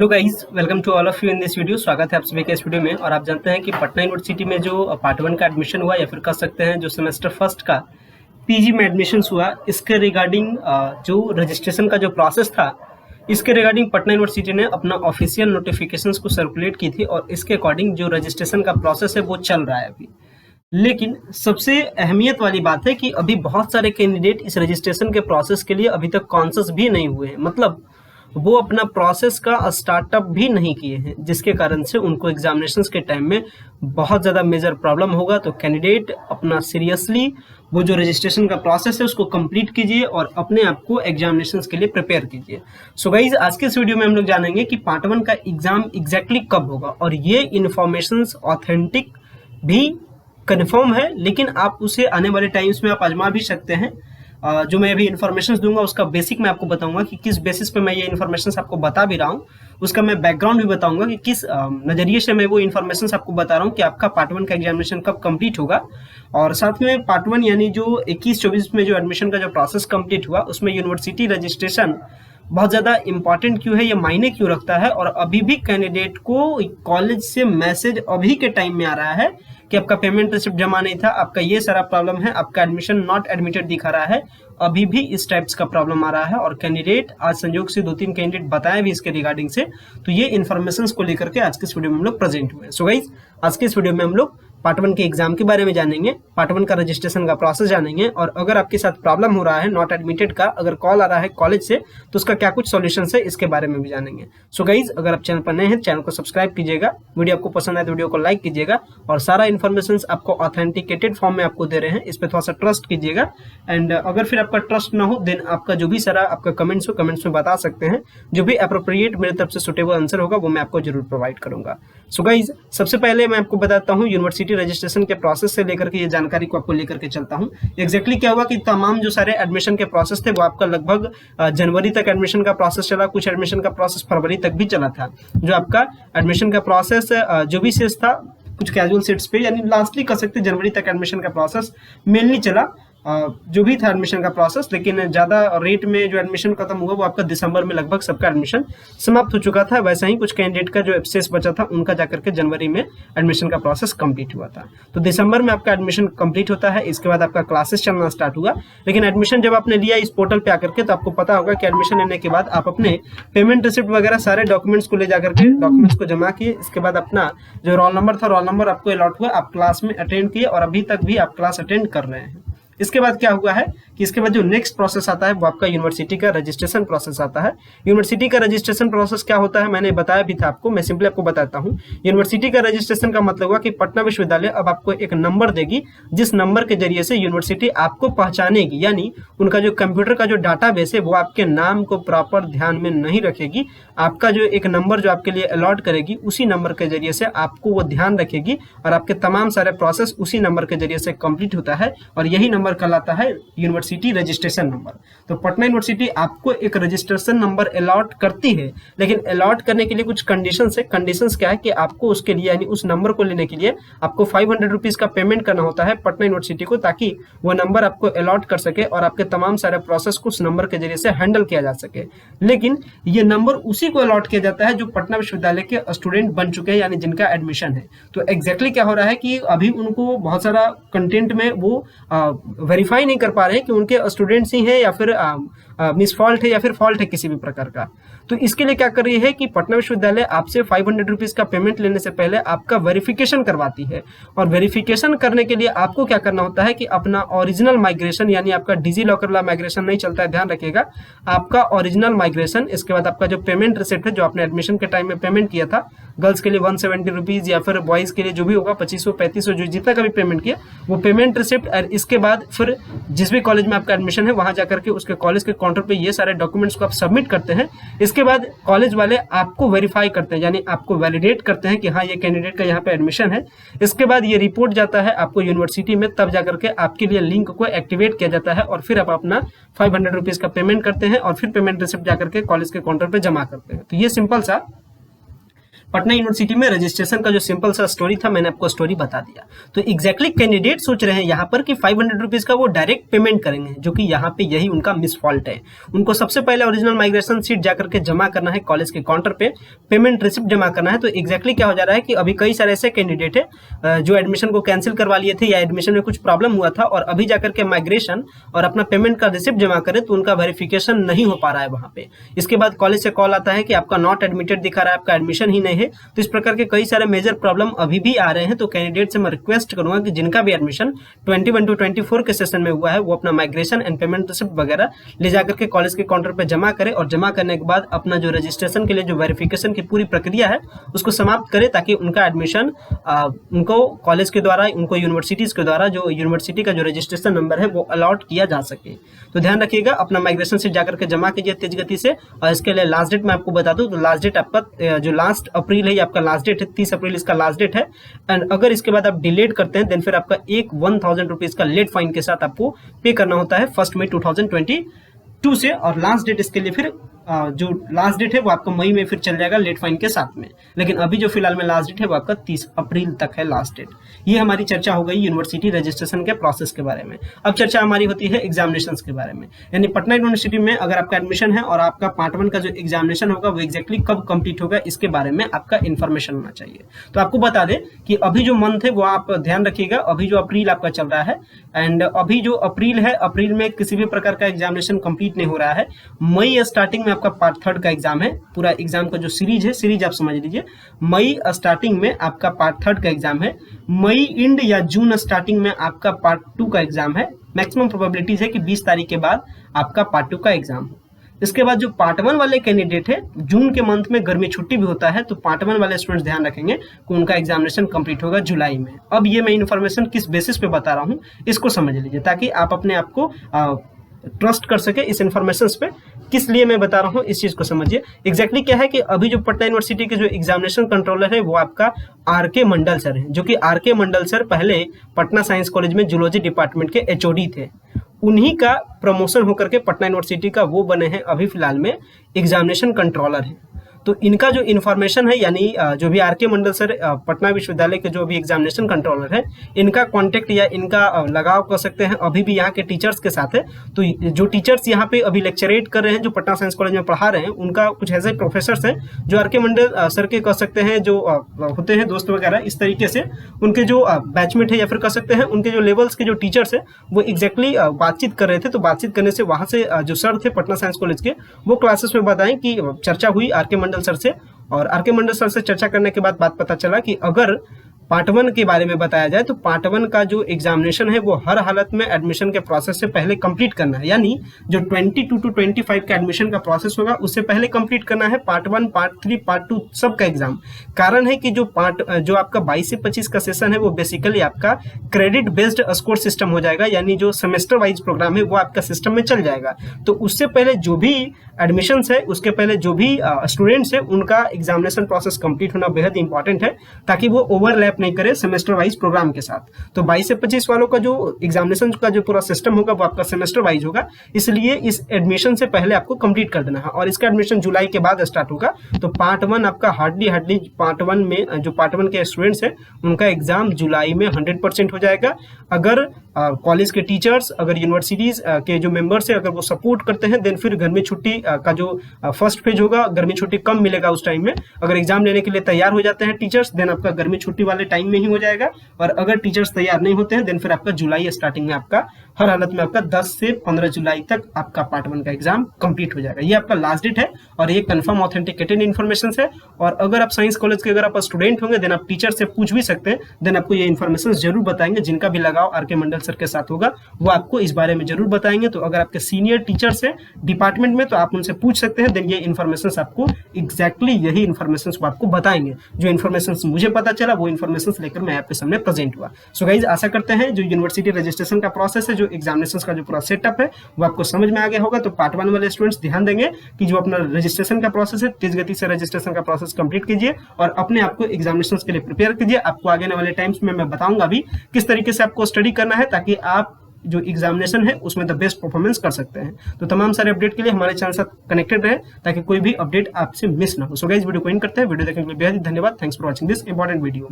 Hello guys, welcome to all of you in this video. स्वागत है आप सभी का इस वीडियो में। और आप जानते हैं कि पटना यूनिवर्सिटी में जो पार्ट 1 का एडमिशन हुआ या फिर कह सकते हैं जो सेमेस्टर फर्स्ट का पीजी में एडमिशन हुआ, इसके रिगार्डिंग जो रजिस्ट्रेशन का जो प्रोसेस था, इसके रिगार्डिंग पटना यूनिवर्सिटी ने अपना ऑफिशियल नोटिफिकेशंस को सर्कुलेट की थी और इसके अकॉर्डिंग जो रजिस्ट्रेशन का प्रोसेस है वो चल रहा है अभी। लेकिन सबसे अहमियत वाली बात है कि अभी बहुत सारे कैंडिडेट इस रजिस्ट्रेशन के प्रोसेस के लिए अभी तक कॉन्शियस भी नहीं हुए हैं, मतलब वो अपना प्रोसेस का स्टार्टअप भी नहीं किए हैं, जिसके कारण से उनको एग्जामिनेशंस के टाइम में बहुत ज़्यादा मेजर प्रॉब्लम होगा। तो कैंडिडेट अपना सीरियसली वो जो रजिस्ट्रेशन का प्रोसेस है उसको कंप्लीट कीजिए और अपने आप को एग्जामिनेशंस के लिए प्रिपेयर कीजिए। सो गाइज, आज के इस वीडियो में हम लोग जानेंगे कि पार्ट 1 का एग्जाम एग्जैक्टली कब होगा, और ये इन्फॉर्मेशंस ऑथेंटिक भी कन्फर्म है, लेकिन आप उसे आने वाले टाइम्स में आप आजमा भी सकते हैं। जो मैं अभी इन्फॉर्मेशन दूंगा उसका बेसिक मैं आपको बताऊंगा कि किस बेसिस पे मैं ये इन्फॉर्मेशन आपको बता भी रहा हूँ, उसका मैं बैकग्राउंड भी बताऊंगा कि किस नजरिए से मैं वो इन्फॉर्मेशन आपको बता रहा हूँ कि आपका पार्ट 1 का एग्जामिनेशन कब कंप्लीट होगा। और साथ में पार्ट 1 यानी जो 21-24 में जो एडमिशन का जो प्रोसेस कंप्लीट हुआ उसमें यूनिवर्सिटी रजिस्ट्रेशन बहुत ज़्यादा इंपॉर्टेंट क्यों है, ये मायने क्यों रखता है, और अभी भी कैंडिडेट को कॉलेज से मैसेज अभी के टाइम में आ रहा है कि आपका पेमेंट रिसिप्ट जमा नहीं था, आपका ये सारा प्रॉब्लम है, आपका एडमिशन नॉट एडमिटेड दिखा रहा है, अभी भी इस टाइप्स का प्रॉब्लम आ रहा है। और कैंडिडेट आज संयोग से 2-3 कैंडिडेट बताए भी इसके रिगार्डिंग से, तो ये इन्फॉर्मेशन को लेकर के आज के इस वीडियो में हम लोग प्रेजेंट हुए हैं। सो गाइज, आज के इस वीडियो में हम लोग पार्ट 1 के एग्जाम के बारे में जानेंगे, पार्ट 1 का रजिस्ट्रेशन का प्रोसेस जानेंगे, और अगर आपके साथ प्रॉब्लम हो रहा है नॉट एडमिटेड का, अगर कॉल आ रहा है कॉलेज से, तो उसका क्या कुछ सॉल्यूशन है इसके बारे में भी जानेंगे। सो गाइज, अगर आप चैनल पर नए हैं चैनल को सब्सक्राइब कीजिएगा, वीडियो आपको पसंद आए तो वीडियो को लाइक कीजिएगा, और सारा इन्फॉर्मेशन आपको ऑथेंटिकेटेड फॉर्म में आपको दे रहे हैं, इस पर थोड़ा सा ट्रस्ट कीजिएगा। एंड अगर फिर आपका ट्रस्ट ना हो, देन आपका जो भी सारा आपका कमेंट्स हो, कमेंट्स में बता सकते हैं, जो भी अप्रोप्रिएट मेरे तरफ से सुटेबल आंसर होगा वो मैं आपको जरूर प्रोवाइड करूंगा। सो गाइज, सबसे पहले मैं आपको बताता हूँ यूनिवर्सिटी रजिस्ट्रेशन के प्रोसेस से लेकर के ये जानकारी को आपको लेकर के चलता हूँ। एग्जैक्टली क्या हुआ कि तमाम जो सारे एडमिशन के प्रोसेस थे वो आपका लगभग जनवरी तक एडमिशन का प्रोसेस चला, कुछ एडमिशन का प्रोसेस फरवरी तक भी चला था। जो आपका एडमिशन का प्रोसेस जो भी शेष था कुछ कैजुअल सीट्स पे, यानी लास्टली कह सकते जनवरी तक एडमिशन का प्रोसेस मेनली चला, जो भी था एडमिशन का प्रोसेस। लेकिन ज़्यादा रेट में जो एडमिशन खत्म हुआ वो आपका दिसंबर में लगभग सबका एडमिशन समाप्त हो चुका था। वैसा ही कुछ कैंडिडेट का जो एब्सेस बचा था उनका जाकर के जनवरी में एडमिशन का प्रोसेस कंप्लीट हुआ था। तो दिसंबर में आपका एडमिशन कंप्लीट होता है, इसके बाद आपका क्लासेस चलना स्टार्ट हुआ। लेकिन एडमिशन जब आपने लिया इस पोर्टल पे आकर के, तो आपको पता होगा कि एडमिशन लेने के बाद आप अपने पेमेंट रिसिप्ट वगैरह सारे डॉक्यूमेंट्स को ले जाकर के डॉक्यूमेंट्स को जमा किए। इसके बाद अपना जो रोल नंबर था, रोल नंबर आपको अलॉट हुआ, आप क्लास में अटेंड किए और अभी तक भी आप क्लास अटेंड कर रहे हैं। इसके बाद क्या हुआ है कि इसके बाद जो नेक्स्ट प्रोसेस आता है वो आपका यूनिवर्सिटी का रजिस्ट्रेशन प्रोसेस आता है। यूनिवर्सिटी का रजिस्ट्रेशन प्रोसेस क्या होता है मैंने बताया भी था आपको, मैं सिंपली आपको बताता हूँ। यूनिवर्सिटी का रजिस्ट्रेशन का मतलब हुआ कि पटना विश्वविद्यालय अब आपको एक नंबर देगी, जिस नंबर के जरिए से यूनिवर्सिटी आपको पहचानेगी, यानी उनका जो कंप्यूटर का जो डाटाबेस है वो आपके नाम को प्रॉपर ध्यान में नहीं रखेगी। आपका जो एक नंबर जो आपके लिए अलॉट करेगी उसी नंबर के जरिए से आपको वो ध्यान रखेगी, और आपके तमाम सारे प्रोसेस उसी नंबर के जरिए से कंप्लीट होता है, और यही नंबर कहलाता है यूनिवर्सिटी रजिस्ट्रेशन नंबर। तो पटना यूनिवर्सिटी आपको एक रजिस्ट्रेशन नंबर अलॉट करती है, लेकिन अलॉट करने के लिए कुछ कंडीशंस है। कंडीशंस क्या है कि आपको उसके लिए, यानी उस नंबर को लेने के लिए आपको 500 रुपीज का पेमेंट करना होता है पटना यूनिवर्सिटी को, ताकि वो नंबर आपको अलॉट कर सके और आपके तमाम सारे प्रोसेस को उस नंबर के जरिए से हैंडल किया जा सके। लेकिन ये नंबर उसी को अलॉट किया जाता है जो पटना विश्वविद्यालय के स्टूडेंट बन चुके हैं, यानी जिनका एडमिशन है। तो एग्जैक्टली क्या हो रहा है कि अभी उनको बहुत सारा कंटेंट में वो वेरीफाई नहीं कर पा रहे हैं कि उनके स्टूडेंट्स ही हैं या फिर मिस फॉल्ट है या फिर फॉल्ट है किसी भी प्रकार का। तो इसके लिए क्या कर रही है कि पटना विश्वविद्यालय आपसे 500 रुपीज का पेमेंट लेने से पहले आपका वेरिफिकेशन करवाती है, और वेरिफिकेशन करने के लिए आपको क्या करना होता है कि अपना ओरिजिनल माइग्रेशन, यानी आपका डिजी लॉकर वाला माइग्रेशन नहीं चलता है, ध्यान रखिएगा, आपका ओरिजिनल माइग्रेशन, इसके बाद आपका जो पेमेंट रिसिप्ट है जो आपने एडमिशन के टाइम में पेमेंट किया था, गर्ल्स के लिए 170 रुपीज या फिर बॉयज के लिए जो भी होगा 2500-3500 जो जितना का भी पेमेंट किया वो पेमेंट रिसिप्ट, और इसके बाद फिर जिस भी कॉलेज में आपका एडमिशन है वहां जाकर के उसके कॉलेज के काउंटर पे ये सारे डॉक्यूमेंट्स को आप सबमिट करते हैं। इसके बाद कॉलेज वाले आपको वेरीफाई करते हैं, यानी आपको वैलिडेट करते हैं कि हाँ ये कैंडिडेट का यहाँ पे एडमिशन है। इसके बाद ये रिपोर्ट जाता है आपको यूनिवर्सिटी में, तब जाकर के आपके लिए लिंक को एक्टिवेट किया जाता है, और फिर आप अपना 500 रुपीज का पेमेंट करते हैं और फिर पेमेंट रिसिप्ट जाकर के कॉलेज के काउंटर पे जमा करते हैं। तो ये सिंपल सा पटना यूनिवर्सिटी में रजिस्ट्रेशन का जो सिंपल सा स्टोरी था मैंने आपको स्टोरी बता दिया। तो एग्जैक्टली कैंडिडेट सोच रहे हैं यहाँ पर कि 500 रुपीज का वो डायरेक्ट पेमेंट करेंगे, जो कि यहाँ पे यही उनका मिस फॉल्ट है। उनको सबसे पहले ओरिजिनल माइग्रेशन सीट जाकर के जमा करना है कॉलेज के काउंटर पे, पेमेंट रिसिप्ट जमा करना है। तो एग्जैक्टली क्या हो जा रहा है कि अभी कई सारे ऐसे कैंडिडेट है जो एडमिशन को कैंसिल करवा लिए थे या एडमिशन में कुछ प्रॉब्लम हुआ था और अभी जाकर के माइग्रेशन और अपना पेमेंट का रिसिप्ट जमा करें तो उनका वेरिफिकेशन नहीं हो पा रहा है वहां पे। इसके बाद कॉलेज से कॉल आता है कि आपका नॉट एडमिटेड दिखा रहा है, आपका एडमिशन ही नहीं है। तो इस प्रकार के कई सारे मेजर प्रॉब्लम अभी भी आ रहे हैं। तो कैंडिडेट से मैं रिक्वेस्ट करूंगा कि जिनका भी एडमिशन 21 to 24 के सेशन में हुआ है वो अपना माइग्रेशन एंड पेमेंट रिसिप्ट वगैरह ले जाकर के कॉलेज के काउंटर पे जमा करें और जमा करने के बाद अपना जो रजिस्ट्रेशन के लिए जो वेरिफिकेशन की पूरी प्रक्रिया है उसको समाप्त करें, ताकि उनका एडमिशन उनको कॉलेज के द्वारा, उनको यूनिवर्सिटीज के द्वारा जो यूनिवर्सिटी का जो रजिस्ट्रेशन नंबर है वो अलॉट किया जा सके। तो ध्यान रखिएगा, अपना माइग्रेशन सीट जाकर के जमा कीजिए तेज गति से। और इसके लिए लास्ट डेट मैं आपको बता दूं, तो लास्ट डेट आपका जो लास्ट अप्रैल है, आपका लास्ट डेट है 30 अप्रैल इसका लास्ट डेट है। एंड अगर इसके बाद आप डिलेट करते हैं देन फिर आपका एक 1000 रुपीज का लेट फाइन के साथ आपको पे करना होता है 1 मई 2022 से। और लास्ट डेट इसके लिए फिर जो लास्ट डेट है वो आपका मई में फिर चल जाएगा लेट फाइन के साथ में। लेकिन अभी जो फिलहाल में लास्ट डेट है वो आपका 30 अप्रैल तक है लास्ट डेट। ये हमारी चर्चा हो गई यूनिवर्सिटी रजिस्ट्रेशन के प्रोसेस के बारे में। अब चर्चा हमारी होती है एग्जामिनेशन के बारे में, यानी पटना यूनिवर्सिटी में अगर आपका एडमिशन है और आपका पार्ट 1 का जो एग्जामिनेशन होगा वो एग्जैक्टली कब कंप्लीट होगा इसके बारे में आपका इन्फॉर्मेशन होना चाहिए। तो आपको बता दें कि अभी जो मंथ है वो आप ध्यान रखिएगा, अभी जो अप्रैल आपका चल रहा है एंड अभी जो अप्रैल है, अप्रैल में किसी भी प्रकार का एग्जामिनेशन कंप्लीट नहीं हो रहा है। मई स्टार्टिंग में आपका पार्ट 3 का एग्जाम है, पूरा एग्जाम का जो सीरीज है, सीरीज आप समझ लीजिए। मई स्टार्टिंग में आपका पार्ट 3 का एग्जाम है, मई एंड या जून स्टार्टिंग में आपका पार्ट 2 का एग्जाम है। मैक्सिमम प्रोबेबिलिटीज है कि 20 तारीख के बाद आपका पार्ट 2 का एग्जाम हो। इसके बाद जो पार्ट 1 वाले कैंडिडेट है, जून के मंथ में गर्मी छुट्टी भी होता है, तो पार्ट 1 वाले स्टूडेंट्स ध्यान रखेंगे कि उनका एग्जामिनेशन कंप्लीट होगा जुलाई में। अब ये मैं इन्फॉर्मेशन किस बेसिस पे बता रहा हूँ इसको समझ लीजिए, ताकि आप अपने आप को ट्रस्ट कर सके इस इन्फॉर्मेशन पे। किस लिए मैं बता रहा हूँ इस चीज को समझिए। एग्जैक्टली क्या है कि अभी जो पटना यूनिवर्सिटी के जो एग्जामिनेशन कंट्रोलर है वो आपका आर.के. मंडल सर है, जो कि आर.के. मंडल सर पहले पटना साइंस कॉलेज में जूलॉजी डिपार्टमेंट के एचओडी थे। उन्हीं का प्रमोशन होकर के पटना यूनिवर्सिटी का वो बने हैं अभी फिलहाल में एग्जामिनेशन कंट्रोलर है। तो इनका जो इन्फॉर्मेशन है, यानी जो भी आर.के. मंडल सर पटना विश्वविद्यालय के जो भी एग्जामिनेशन कंट्रोलर है, इनका कांटेक्ट या इनका लगाव कर सकते हैं अभी भी यहाँ के टीचर्स के साथ है। तो जो टीचर्स यहाँ पे अभी लेक्चरेट कर रहे हैं, जो पटना साइंस कॉलेज में पढ़ा रहे हैं, उनका कुछ ऐसे प्रोफेसर हैं जो आर.के. मंडल सर के कह सकते हैं जो होते हैं दोस्त वगैरह, इस तरीके से उनके जो बैचमेट है या फिर कह सकते हैं उनके जो लेवल्स के जो टीचर्स है वो एग्जैक्टली बातचीत कर रहे थे। तो बातचीत करने से वहां से जो सर थे पटना साइंस कॉलेज के, वो क्लासेस में बताएं कि चर्चा हुई आर.के. मंडल सर से, और आर.के. मंडल सर से चर्चा करने के बाद बात पता चला कि अगर पार्ट 1 के बारे में बताया जाए तो पार्ट 1 का जो एग्जामिनेशन है वो हर हालत में एडमिशन के प्रोसेस से पहले कंप्लीट करना है, यानी जो 22 to 25 का एडमिशन का प्रोसेस होगा उससे पहले कंप्लीट करना है पार्ट 1, पार्ट 3, पार्ट 2 सबका एग्जाम। कारण है कि जो आपका 22 से 25 का सेशन है वो बेसिकली आपका क्रेडिट बेस्ड स्कोर सिस्टम हो जाएगा, यानी जो सेमेस्टर वाइज प्रोग्राम है वो आपका सिस्टम में चल जाएगा। तो उससे पहले जो भी एडमिशन है, उसके पहले जो भी स्टूडेंट्स है, उनका एग्जामिनेशन प्रोसेस कंप्लीट होना बेहद इंपॉर्टेंट है, ताकि वो ओवरलैप नहीं करे सेमेस्टर वाइज प्रोग्राम के साथ। तो 22 से 25 वालों का जो एग्जामिनेशन का जो पूरा सिस्टम होगा वो आपका सेमेस्टर वाइज होगा, इसलिए इस एडमिशन से पहले आपको कंप्लीट कर देना है। और इसका एडमिशन जुलाई के बाद स्टार्ट होगा। तो पार्ट 1 आपका हार्डली पार्ट 1 में जो पार्ट 1 के स्टूडेंट्स हैं उनका एग्जाम जुलाई में 100% हो जाएगा। अगर कॉलेज के टीचर्स, अगर यूनिवर्सिटीज के जो मेंबर्स है, अगर वो सपोर्ट करते हैं देन फिर गर्मी छुट्टी का जो फर्स्ट फेज होगा, गर्मी छुट्टी कम मिलेगा उस टाइम में। अगर एग्जाम लेने के लिए तैयार हो जाते हैं टीचर्स देन आपका गर्मी छुट्टी वाले टाइम में ही हो जाएगा। और अगर टीचर्स तैयार नहीं होते हैं देन फिर आपका जुलाई स्टार्टिंग में आपका हर हालत में आपका 10 से 15 जुलाई तक आपका पार्ट 1 का एग्जाम कंप्लीट हो जाएगा। ये आपका लास्ट डेट है और ये कंफर्म ऑथेंटिकेटेड इन्फॉर्मेशन है। और अगर आप साइंस कॉलेज के अगर आप स्टूडेंट होंगे देन आप टीचर से पूछ भी सकते हैं, देन आपको ये इन्फॉर्मेशन जरूर बताएंगे। जिनका भी लगाव आर.के. मंडल सर के साथ होगा वो आपको इस बारे में जरूर बताएंगे। तो अगर आपके सीनियर टीचर्स हैं डिपार्टमेंट में तो आप उनसे पूछ सकते हैं, देन ये इन्फॉर्मेशन आपको एग्जैक्टली यही इन्फॉर्मेशन वो आपको बताएंगे। जो इन्फॉर्मेशन मुझे पता चला वो इन्फॉर्मेशन लेकर मैं आपके सामने प्रेजेंट हुआ। सो गाइज, आशा करते हैं जो यूनिवर्सिटी रजिस्ट्रेशन का प्रोसेस है, जो एग्जामिनेशन का जो पूरा सेटअप है वो आपको समझ में आ गया होगा। तो पार्ट 1 वाले स्टूडेंट्स ध्यान देंगे कि जो अपना रजिस्ट्रेशन का प्रोसेस है तेज गति से रजिस्ट्रेशन का प्रोसेस कंप्लीट कीजिए और अपने आप को एग्जामिनेशन के लिए प्रिपेयर कीजिए। आपको आगे आने वाले टाइम्स में मैं बताऊंगा भी किस तरीके से आपको स्टडी करना है, ताकि आप जो एग्जामिनेशन है उसमें द बेस्ट परफॉर्मेंस कर सकते हैं। तो तमाम सारे अपडेट के लिए हमारे चैनल से कनेक्टेड रहे ताकि कोई भी अपडेट आपसे मिस ना हो। सो गाइस वीडियो को एंड करते हैं। वीडियो देखने के लिए बेहद धन्यवाद। Thanks for watching this important video.